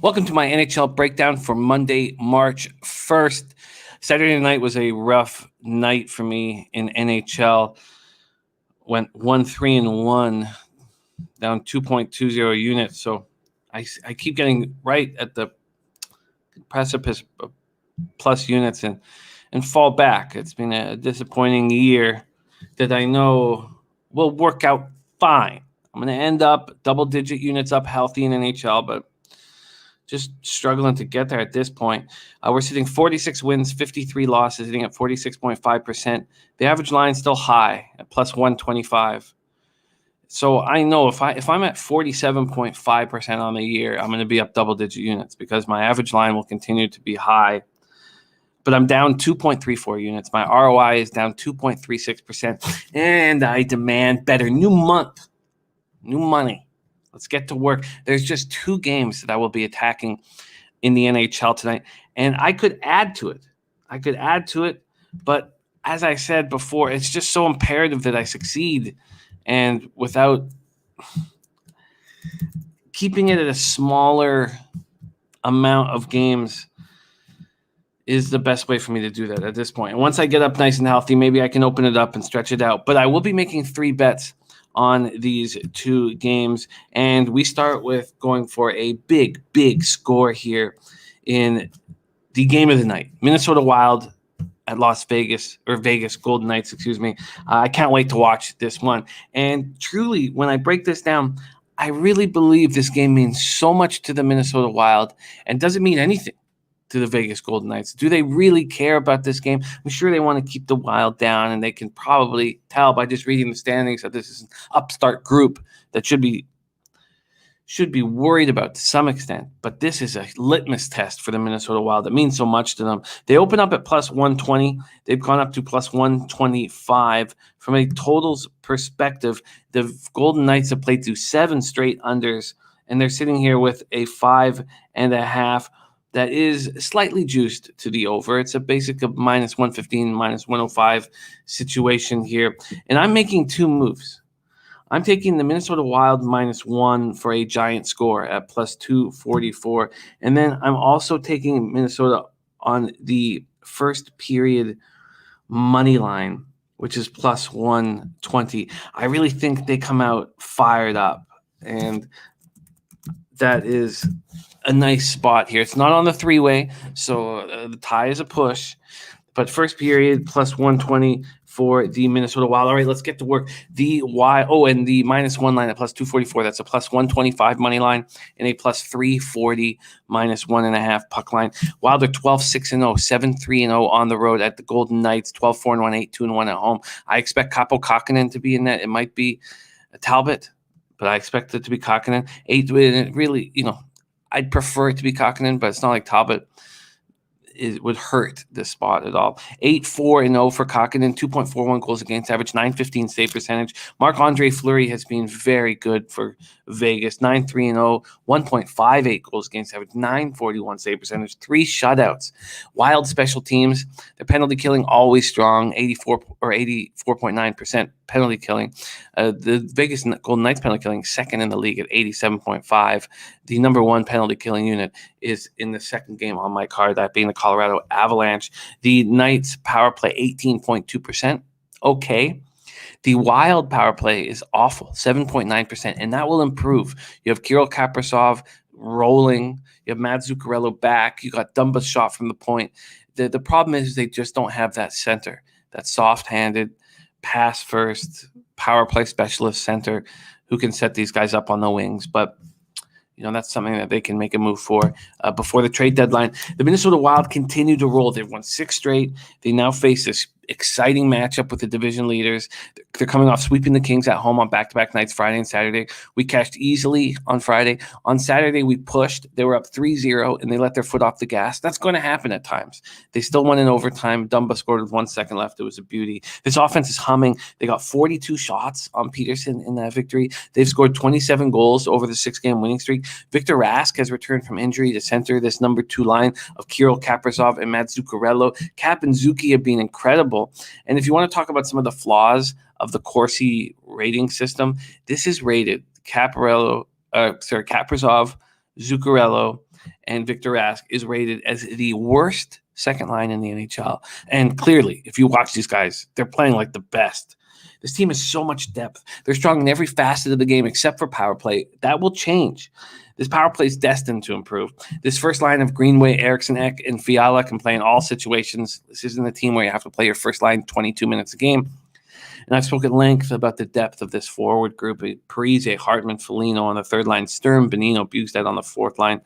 Welcome to my NHL breakdown for Monday, March 1st. Saturday night was a rough night for me in NHL. Went 1-3-1, down 2.20 units. So I keep getting right at the precipice of plus units and fall back. It's been a disappointing year that I know will work out fine. I'm going to end up double-digit units up healthy in NHL, but just struggling to get there at this point. We're sitting 46 wins, 53 losses, sitting at 46.5%. The average line still high at plus 125. So I know if I'm at 47.5% on the year, I'm going to be up double-digit units because my average line will continue to be high. But I'm down 2.34 units. My ROI is down 2.36%, and I demand better. New month, new money. Let's get to work. There's just 2 games that I will be attacking in the NHL tonight, and I could add to it. But as I said before, it's just so imperative that I succeed, and without keeping it at a smaller amount of games is the best way for me to do that at this point. And once I get up nice and healthy, maybe I can open it up and stretch it out. But I will be making 3 bets on these 2 games. And we start with going for a big score here in the game of the night. Minnesota Wild at Vegas Golden Knights, excuse me. I can't wait to watch this one. And truly, when I break this down, I really believe this game means so much to the Minnesota Wild and doesn't mean anything to the Vegas Golden Knights. Do they really care about this game? I'm sure they want to keep the Wild down, and they can probably tell by just reading the standings that this is an upstart group that should be worried about to some extent. But this is a litmus test for the Minnesota Wild that means so much to them. They open up at plus 120. They've gone up to plus 125. From a totals perspective, the Golden Knights have played through 7 straight unders, and they're sitting here with a 5.5 that is slightly juiced to the over. It's a basic of minus 115, minus 105 situation here. And I'm making 2 moves. I'm taking the Minnesota Wild minus 1 for a giant score at plus 244. And then I'm also taking Minnesota on the first period money line, which is plus 120. I really think they come out fired up. And that is a nice spot here. It's not on the 3-way, so the tie is a push. But first period, plus 120 for the Minnesota Wild. All right, let's get to work. And the minus 1 line at plus 244. That's a plus 125 money line and a plus 340 minus 1.5 puck line. Wild are 12-6-0, 7-3-0 on the road at the Golden Knights, 12-4-1, 8-2-1 at home. I expect Kaapo Kakkonen to be in that. It might be a Talbot, but I expect it to be Kakkonen. Really, I'd prefer it to be Kakkonen, but it's not like Talbot would hurt this spot at all. 8-4-0 for Kakkonen, 2.41 goals against average, 9.15 save percentage. Marc-Andre Fleury has been very good for Vegas, 9-3-0, 1.58 goals against average, 9.41 save percentage, 3 shutouts. Wild special teams, their penalty killing always strong, 84.9% penalty killing. The Vegas Golden Knights penalty killing second in the league at 87.5. The number 1 penalty killing unit is in the second game on my card, that being the Colorado Avalanche. The Knights power play 18.2%. Okay. The Wild power play is awful, 7.9%, and that will improve. You have Kirill Kaprizov rolling. You have Matt Zuccarello back. You got Dumba's shot from the point. The problem is they just don't have that center, that soft-handed, pass-first, power play specialist center who can set these guys up on the wings. But that's something that they can make a move for before the trade deadline. The Minnesota Wild continue to roll. They've won 6 straight. They now face this exciting matchup with the division leaders. They're coming off sweeping the Kings at home on back-to-back nights, Friday and Saturday. We cashed easily on Friday. On Saturday, we pushed. They were up 3-0, and they let their foot off the gas. That's going to happen at times. They still won in overtime. Dumba scored with 1 second left. It was a beauty. This offense is humming. They got 42 shots on Peterson in that victory. They've scored 27 goals over the 6-game winning streak. Victor Rask has returned from injury to center this number 2 line of Kirill Kaprizov and Matt Zuccarello. Cap and Zuki have been incredible. And if you want to talk about some of the flaws of the Corsi rating system, this is rated Kaprizov Zuccarello, and Victor Rask is rated as the worst second line in the NHL. And clearly, if you watch these guys, they're playing like the best. This team has so much depth. They're strong in every facet of the game except for power play. That will change. This power play is destined to improve. This first line of Greenway, Eriksson, Ek, and Fiala can play in all situations. This isn't a team where you have to play your first line 22 minutes a game. And I've spoken at length about the depth of this forward group. Parise, Hartman, Foligno on the third line, Sturm, Bonino, Bugstad on the fourth line.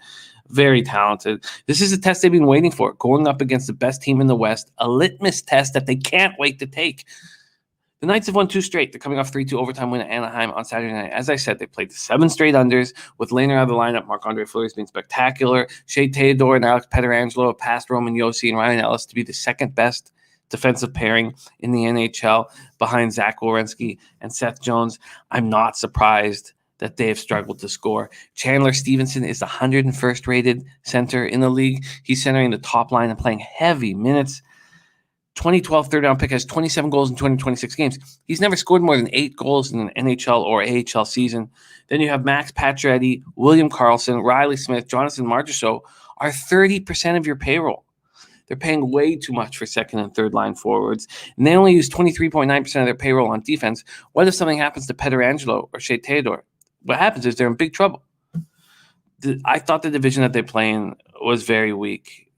Very talented. This is a test they've been waiting for, going up against the best team in the West, a litmus test that they can't wait to take. The Knights have won 2 straight. They're coming off 3-2 overtime win at Anaheim on Saturday night. As I said, they played 7 straight unders with Lehner out of the lineup. Marc-Andre Fleury's been spectacular. Shea Theodore and Alex Pietrangelo have passed Roman Josi and Ryan Ellis to be the second best defensive pairing in the NHL behind Zach Werenski and Seth Jones. I'm not surprised that they have struggled to score. Chandler Stevenson is the 101st rated center in the league. He's centering the top line and playing heavy minutes. 2012 third-round pick has 27 goals in 226 games. He's never scored more than 8 goals in an NHL or AHL season. Then you have Max Pacioretty, William Karlsson, Riley Smith, Jonathan Marchessault are 30% of your payroll. They're paying way too much for second and third line forwards, and they only use 23.9% of their payroll on defense. What if something happens to Pietrangelo or Shea Theodore? What happens is they're in big trouble. I thought the division that they play in was very weak.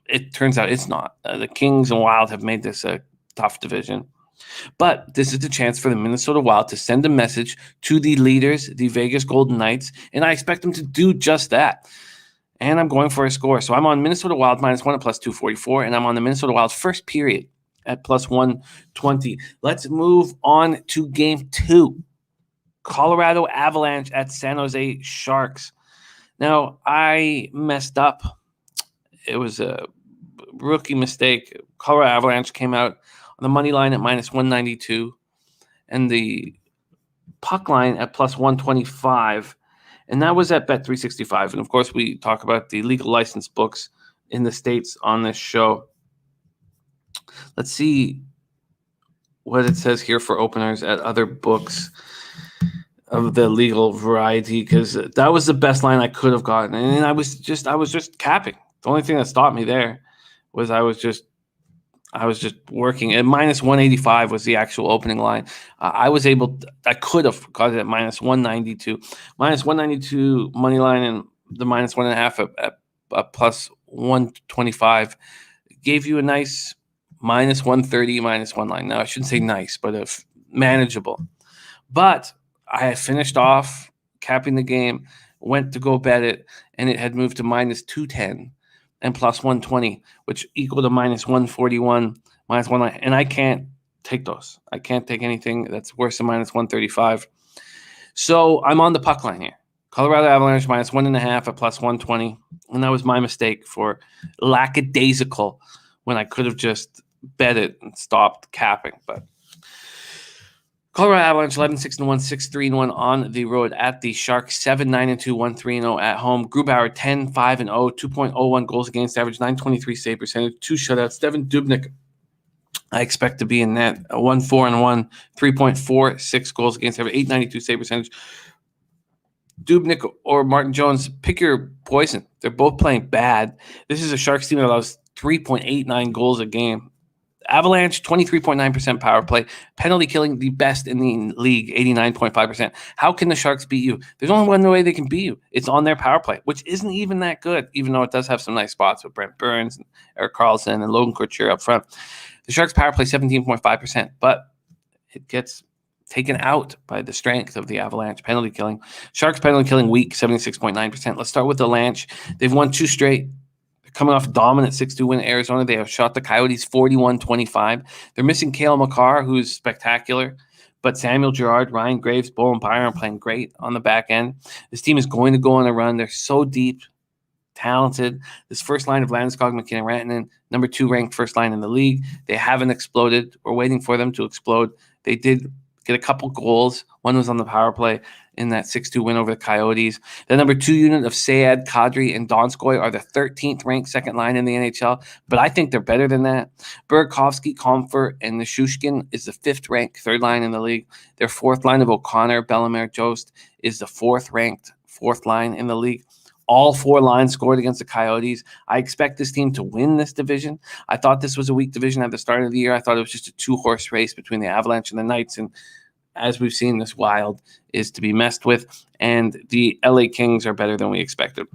It turns out it's not. The Kings and Wild have made this a tough division. But this is the chance for the Minnesota Wild to send a message to the leaders, the Vegas Golden Knights, and I expect them to do just that. And I'm going for a score. So I'm on Minnesota Wild -1 at +244, and I'm on the Minnesota Wild first period at +120. Let's move on to game 2. Colorado Avalanche at San Jose Sharks. Now, I messed up. It was a rookie mistake. Colorado Avalanche came out on the money line at -192 and the puck line at +125. And that was at Bet365. And of course, we talk about the legal license books in the States on this show. Let's see what it says here for openers at other books of the legal variety, because that was the best line I could have gotten. And I was just capping. The only thing that stopped me there was I was just working. At -185 was the actual opening line. I could have got it at -192. -192 money line and the -1.5 at +125 gave you a nice -130, -1 line. Now, I shouldn't say nice, but manageable. But I had finished off capping the game, went to go bet it, and it had moved to -210 and +120, which equaled to -141, -1 line. And I can't take those. I can't take anything that's worse than -135. So I'm on the puck line here. Colorado Avalanche -1.5 at +120. And that was my mistake for lackadaisical when I could have just bet it and stopped capping. But Colorado Avalanche 11-6-1, 6-3-1 on the road at the Sharks, 7-9-2, 1-3-0 at home. Grubauer 10-5-0, 2.01 goals against average, 923 save percentage, 2 shutouts. Devin Dubnyk, I expect to be in net, 1-4-1, 3.46 goals against average, 892 save percentage. Dubnyk or Martin Jones, pick your poison. They're both playing bad. This is a Sharks team that allows 3.89 goals a game. Avalanche, 23.9% power play. Penalty killing, the best in the league, 89.5%. How can the Sharks beat you? There's only one way they can beat you. It's on their power play, which isn't even that good, even though it does have some nice spots with Brent Burns, and Erik Karlsson, and Logan Couture up front. The Sharks' power play, 17.5%, but it gets taken out by the strength of the Avalanche penalty killing. Sharks penalty killing weak, 76.9%. Let's start with the Avalanche. They've won 2 straight. Coming off a dominant 6-2 win in Arizona, they have shot the Coyotes 41-25. They're missing Cale Makar, who's spectacular, but Samuel Girard, Ryan Graves, Bowen Byron are playing great on the back end. This team is going to go on a run. They're so deep, talented. This first line of Landeskog, McKinnon, Rantanen, number 2 ranked first line in the league. They haven't exploded. We're waiting for them to explode. They did get a couple goals. One was on the power play in that 6-2 win over the Coyotes. The number 2 unit of Sayed, Kadri, and Donskoy are the 13th ranked second line in the NHL, but I think they're better than that. Burakovsky, Comfort, and Nishushkin is the 5th ranked third line in the league. Their 4th line of O'Connor, Bellemare, Jost is the 4th ranked 4th line in the league. All 4 lines scored against the Coyotes. I expect this team to win this division. I thought this was a weak division at the start of the year. I thought it was just a 2-horse race between the Avalanche and the Knights. And as we've seen, this Wild is to be messed with. And the LA Kings are better than we expected.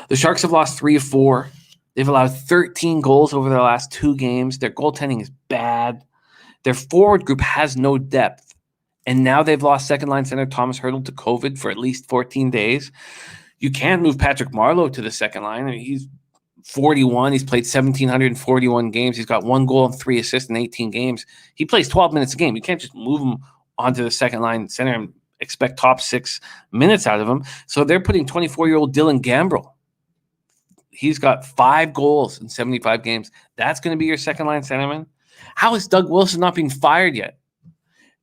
The Sharks have lost 3 of 4. They've allowed 13 goals over their last 2 games. Their goaltending is bad. Their forward group has no depth. And now they've lost second-line center Thomas Hertl to COVID for at least 14 days. You can't move Patrick Marleau to the second line. I mean, he's 41. He's played 1,741 games. He's got 1 goal and 3 assists in 18 games. He plays 12 minutes a game. You can't just move him onto the second-line center and expect top 6 minutes out of him. So they're putting 24-year-old Dylan Gambrell. He's got 5 goals in 75 games. That's going to be your second-line centerman? How is Doug Wilson not being fired yet?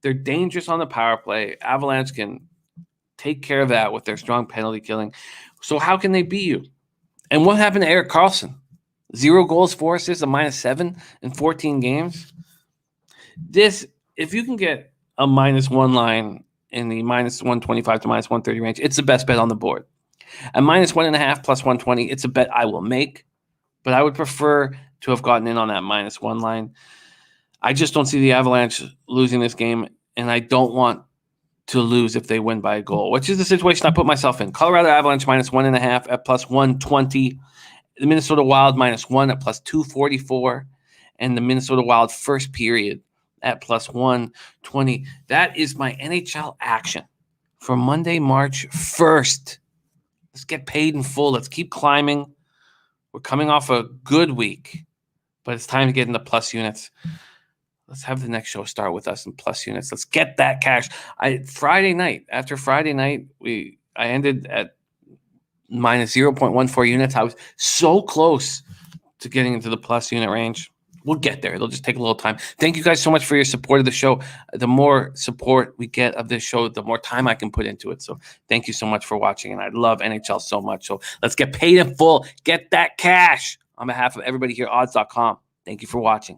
They're dangerous on the power play. Avalanche can take care of that with their strong penalty killing. So how can they beat you? And what happened to Erik Karlsson? 0 goals, 4 assists, a -7 in 14 games. This, if you can get a -1 line in the -125 to -130 range, it's the best bet on the board. At -1.5 plus 120, it's a bet I will make, but I would prefer to have gotten in on that -1 line. I just don't see the Avalanche losing this game, and I don't want to lose if they win by a goal, which is the situation I put myself in. Colorado Avalanche -1.5 at plus 120. The Minnesota Wild -1 at plus 244. And the Minnesota Wild first period at plus 120. That is my NHL action for Monday, March 1st. Let's get paid in full. Let's keep climbing. We're coming off a good week, but it's time to get into plus units. Let's have the next show start with us in plus units. Let's get that cash. After Friday night, I ended at minus 0.14 units. I was so close to getting into the plus unit range. We'll get there. It'll just take a little time. Thank you guys so much for your support of the show. The more support we get of this show, the more time I can put into it. So thank you so much for watching. And I love NHL so much. So let's get paid in full. Get that cash. On behalf of everybody here, odds.com. Thank you for watching.